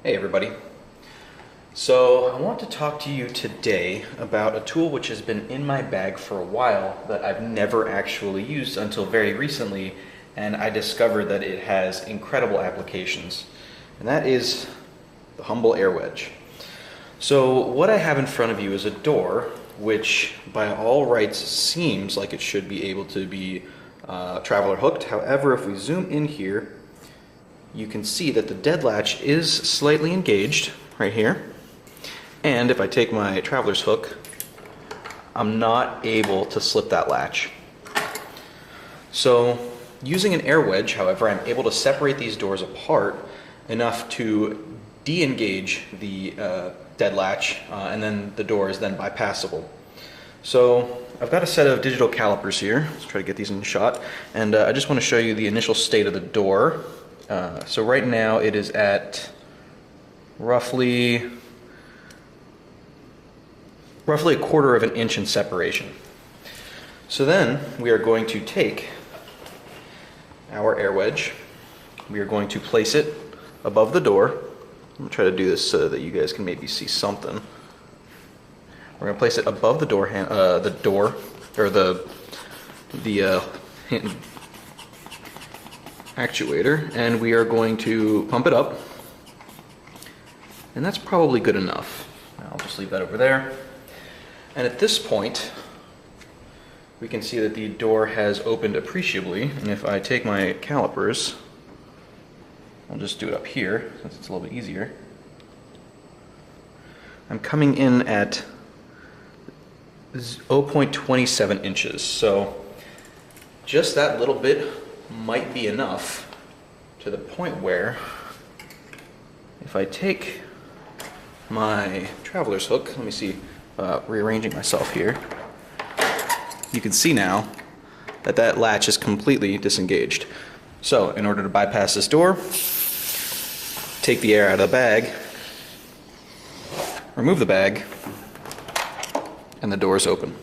Hey everybody. So I want to talk to you today about a tool which has been in my bag for a while that I've never actually used until very recently, and I discovered that it has incredible applications, and that is the humble air wedge. So what I have in front of you is a door which by all rights seems like it should be able to be traveler hooked. However, if we zoom in here, you can see that the dead latch is slightly engaged right here. And if I take my traveler's hook, I'm not able to slip that latch. So using an air wedge, however, I'm able to separate these doors apart enough to de-engage the dead latch, and then the door is then bypassable. So I've got a set of digital calipers here. Let's try to get these in shot. And I just want to show you the initial state of the door. So right now it is at roughly a quarter of an inch in separation. So then we are going to take our air wedge. We are going to place it above the door. I'm going to try to do this so that you guys can maybe see something. We're going to place it above the door, the actuator, and we are going to pump it up, and that's probably good enough. I'll just leave that over there. And at this point we can see that the door has opened appreciably, and if I take my calipers, I'll just do it up here since it's a little bit easier. I'm coming in at 0.27 inches, so just that little bit might be enough, to the point where if I take my traveler's hook, let me see, rearranging myself here, you can see now that that latch is completely disengaged. So in order to bypass this door, take the air out of the bag, remove the bag, and the door is open.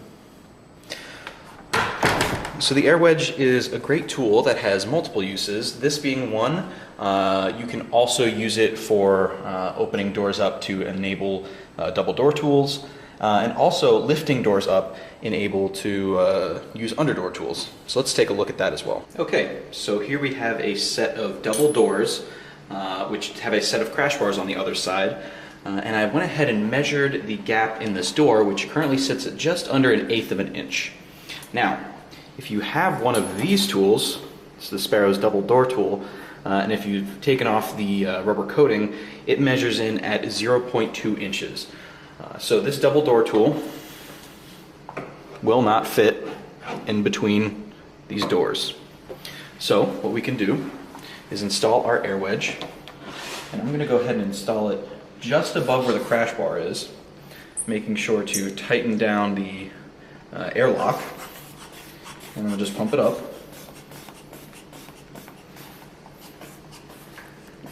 So the air wedge is a great tool that has multiple uses. This being one, you can also use it for opening doors up to enable double door tools, and also lifting doors up enable to use underdoor tools. So let's take a look at that as well. Okay, so here we have a set of double doors which have a set of crash bars on the other side. And I went ahead and measured the gap in this door, which currently sits at just under 1/8 of an inch. Now, if you have one of these tools, it's the Sparrow's double door tool, and if you've taken off the rubber coating, it measures in at 0.2 inches. So this double door tool will not fit in between these doors. So what we can do is install our air wedge, and I'm going to go ahead and install it just above where the crash bar is, making sure to tighten down the airlock, and then we'll just pump it up.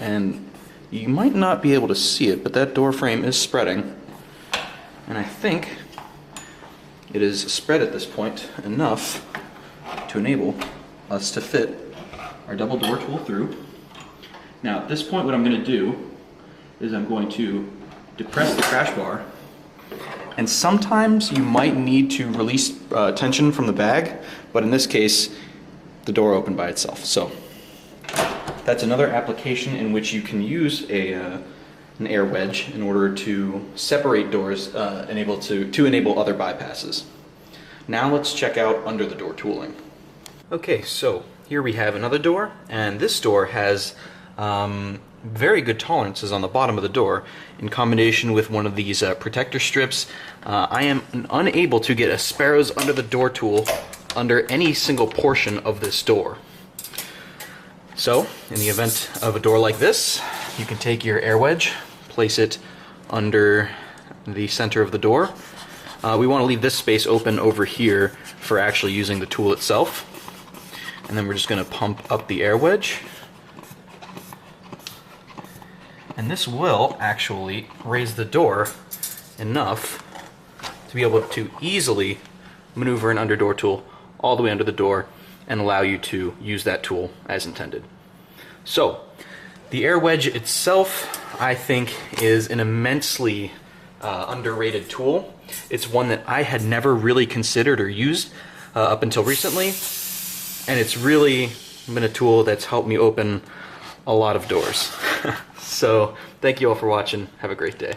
And you might not be able to see it, but that door frame is spreading, and I think it is spread at this point enough to enable us to fit our double door tool through. Now at this point what I'm going to do is I'm going to depress the crash bar, and sometimes you might need to release tension from the bag, but in this case the door opened by itself. So that's another application in which you can use an air wedge in order to separate doors, to enable other bypasses. Now let's check out under the door tooling. Okay, so here we have another door, and this door has very good tolerances on the bottom of the door. In combination with one of these protector strips, I am unable to get a Sparrow's under the door tool under any single portion of this door. So in the event of a door like this, you can take your air wedge, place it under the center of the door. We want to leave this space open over here for actually using the tool itself, and then we're just going to pump up the air wedge. And this will actually raise the door enough to be able to easily maneuver an underdoor tool all the way under the door and allow you to use that tool as intended. So the air wedge itself I think is an immensely underrated tool. It's one that I had never really considered or used up until recently, and it's really been a tool that's helped me open a lot of doors. So thank you all for watching. Have a great day.